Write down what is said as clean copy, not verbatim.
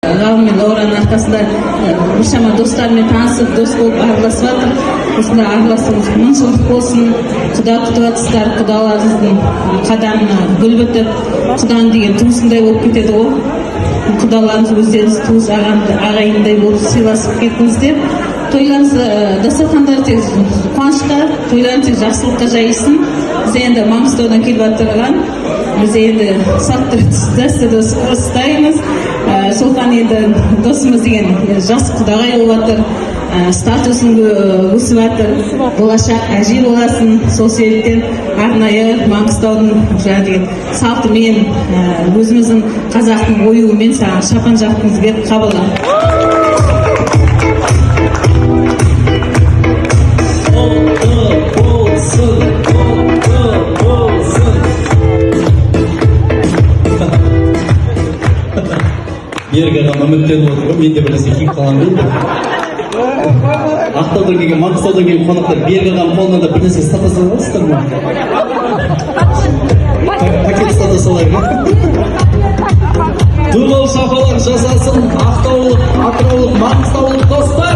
Ғалым мен Лаураның арқасында біршама достармен танысып, дос болып араласып жатыр. Осында араласуымыз мың жылдық болсын. Құда күтіп жатсыздар, құдаларыңыздың қадамына гүл бітіп, құданың деген туысындай болып кетеді ғой. Құдаларыңыз өздеріңіз туыс ағайындай болып сыйласып кетіңіздер. Тойларыңыз, дастархандар тек қуанышқа, тойларың тек жақсылыққа жайылсын. Біз енді Маңғыстаудан келіп жатырған, біз енді салт дәстүрді ұстаймыз. Соған енді досымыз деген жас құдағай болып жатыр, статусын өсіп жатыр, болашақ әже боласын. Сол себептен арнайы Маңғыстаудың деген салтымен, өзіміздің қазақтың оюымен саған шапан жақтыңыз беріп қабылдам. Берік ағам үміттеніп отыр ғой, мен де бірнәрсе киіп қаламын дейді. Ақтаудан келген, Маңғыстаудан келген қонақтар Берік ағам қолынан да бірнәрсе ұстата саласыздар ма? Пакет ұстата салайық ма? Думал шапалақ жасасын, ақтаулық, атыраулық, маңғыстаулық достар!